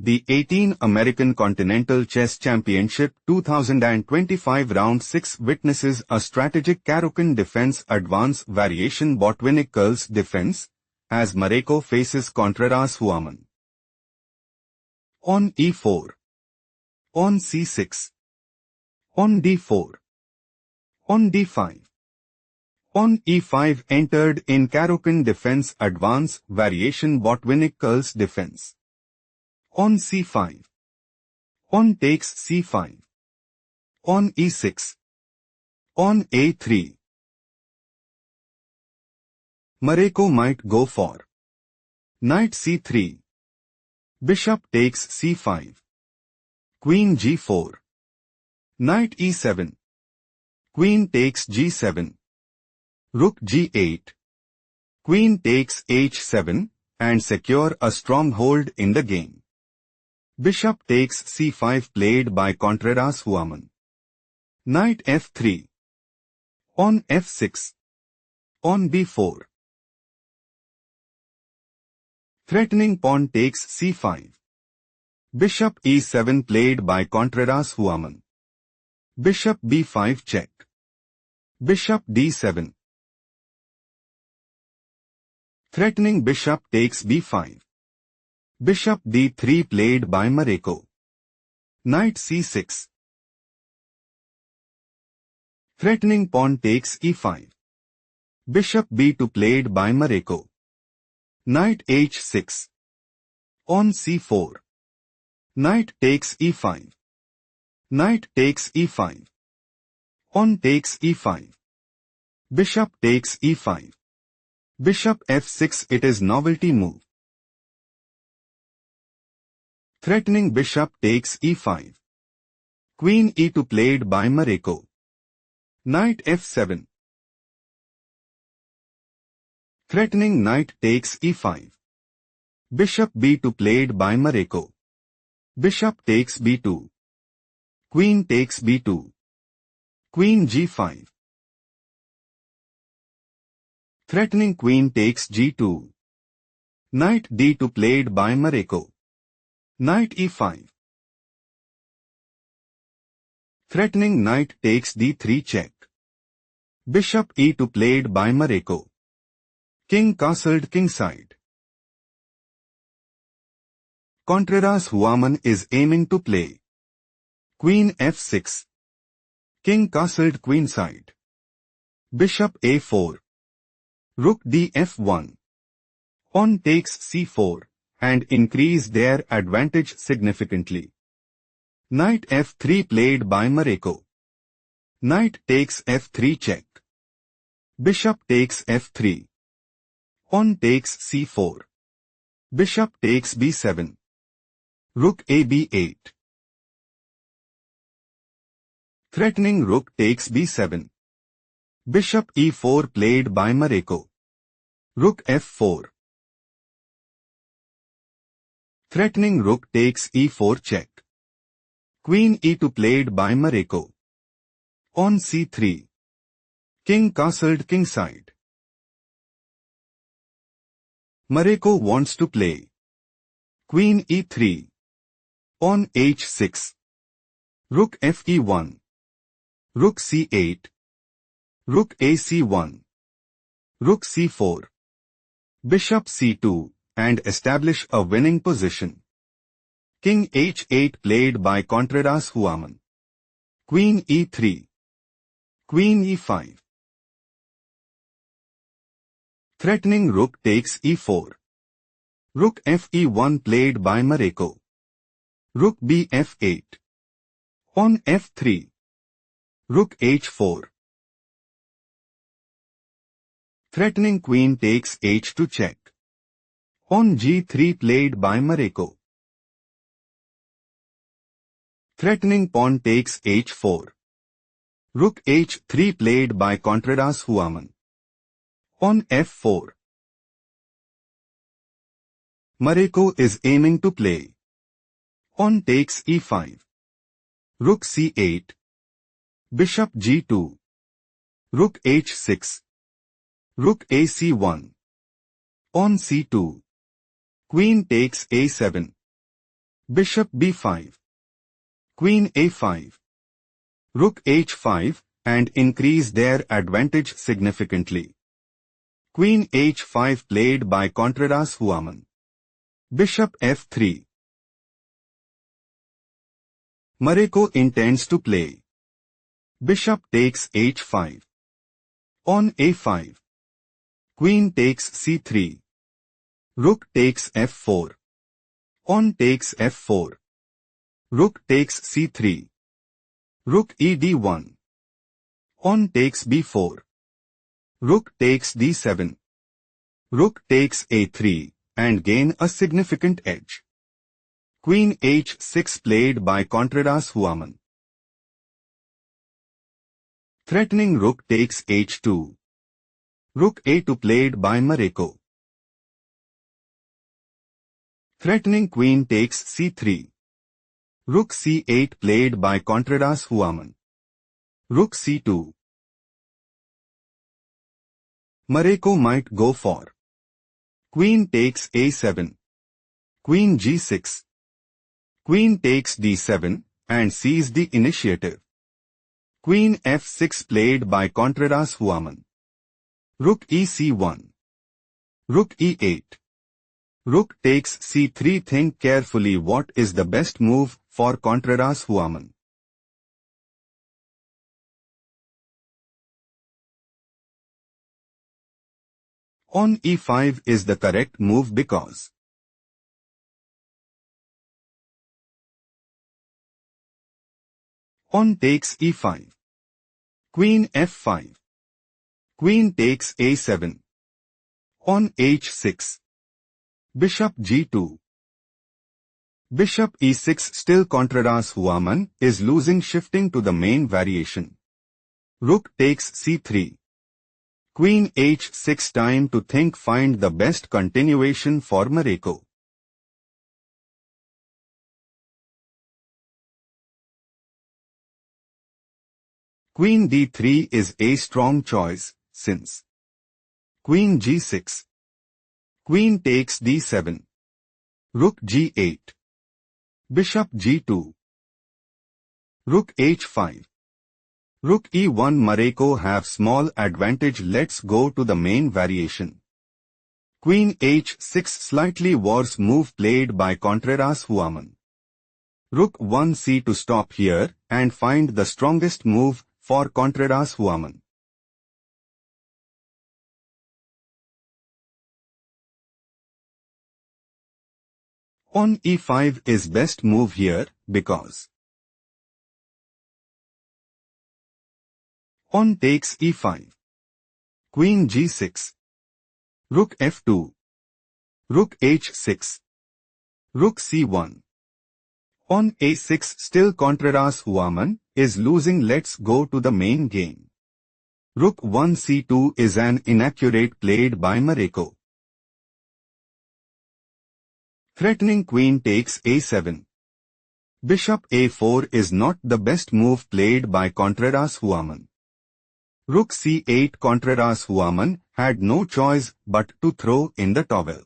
The 18 American Continental Chess Championship 2025 Round 6 witnesses a strategic Caro-Kann defense advance variation Botvinnik-Curls defense, as Mareco faces Contreras Huaman. On e4. On c6. On d4. On d5. On e5 entered in Caro-Kann defense advance variation Botvinnik-Curls defense. On c5. On takes c5. On e6. On a3. Mareco might go for knight c3. Bishop takes c5. Queen g4. Knight e7. Queen takes g7. Rook g8. Queen takes h7 and secure a stronghold in the game. Bishop takes c5 played by Contreras Huaman. Knight f3. On f6. On b4. Threatening pawn takes c5. Bishop e7 played by Contreras Huaman. Bishop b5 check. Bishop d7. Threatening bishop takes b5. Bishop d3 played by Mareco. Knight c6. Threatening pawn takes e5. Bishop b2 played by Mareco. Knight h6. On c4. Knight takes e5. Knight takes e5. On takes e5. Bishop takes e5. Bishop f6. It is novelty move. Threatening bishop takes e5. Queen e2 played by Mareco. Knight f7. Threatening knight takes e5. Bishop b2 played by Mareco. Bishop takes b2. Queen takes b2. Queen g5. Threatening queen takes g2. Knight d2 played by Mareco. Knight e5. Threatening knight takes d3 check. Bishop e2 played by Mareco. King castled kingside. Contreras Huaman is aiming to play Queen f6. King castled queenside. Bishop a4. Rook df1. Pawn takes c4 and increase their advantage significantly. Knight f3 played by Mareco. Knight takes f3 check. Bishop takes f3. Pawn takes c4. Bishop takes b7. Rook ab8. Threatening rook takes b7. Bishop e4 played by Mareco. Rook f4. Threatening rook takes e4 check. Queen e2 played by Mareco. On c3. King castled kingside. Mareco wants to play Queen e3. On h6. Rook fe1. Rook c8. Rook ac1. Rook c4. Bishop c2 and establish a winning position. King h8 played by Contreras Huaman. Queen e3. Queen e5. Threatening rook takes e4. Rook fe1 played by Mareco. Rook bf8. On f3. Rook h4. Threatening queen takes h2 check. On g3 played by Mareco. Threatening pawn takes h4. Rook h3 played by Contreras Huaman. On f4. Mareco is aiming to play pawn takes e5. Rook c8. Bishop g2. Rook h6. Rook ac1. On c2. Queen takes a7. Bishop b5. Queen a5. Rook h5 and increase their advantage significantly. Queen h5 played by Contreras Huaman. Bishop f3. Mareco intends to play. Bishop takes h5. On a5. Queen takes c3. Rook takes f4. On takes f4. Rook takes c3. Rook ed1. On takes b4. Rook takes d7. Rook takes a3 and gain a significant edge. Queen h6 played by Contreras Huaman. Threatening rook takes h2. Rook a2 played by Mareco. Threatening queen takes c3. Rook c8 played by Contreras Huaman. Rook c2. Mareco might go for queen takes a7. Queen g6. Queen takes d7 and seize the initiative. Queen f6 played by Contreras Huaman. Rook ec1. Rook e8. Rook takes c3. Think carefully what is the best move for Contreras Huaman. On e5 is the correct move because on takes e5. Queen f5. Queen takes a7. On h6. Bishop g2. Bishop e6. Still Contreras Huaman is losing, shifting to the main variation. Rook takes c3. Queen h6. Time to think, find the best continuation for Mareco. Queen d3 is a strong choice, since Queen g6. Queen takes d7. Rook g8. Bishop g2. Rook h5. Rook e1. Mareco have small advantage. Let's go to the main variation. Queen h6. Slightly worse move played by Contreras Huaman. Rook 1c to stop here and find the strongest move for Contreras Huaman. On e5 is best move here because on takes e5. Queen g6. Rook f2. Rook h6. Rook c1. On a6. Still Contreras Huaman is losing. Let's go to the main game. Rook 1c2 is an inaccurate played by Mareco. Threatening queen takes a7. Bishop a4 is not the best move played by Contreras Huaman. Rook c8. Contreras Huaman had no choice but to throw in the towel.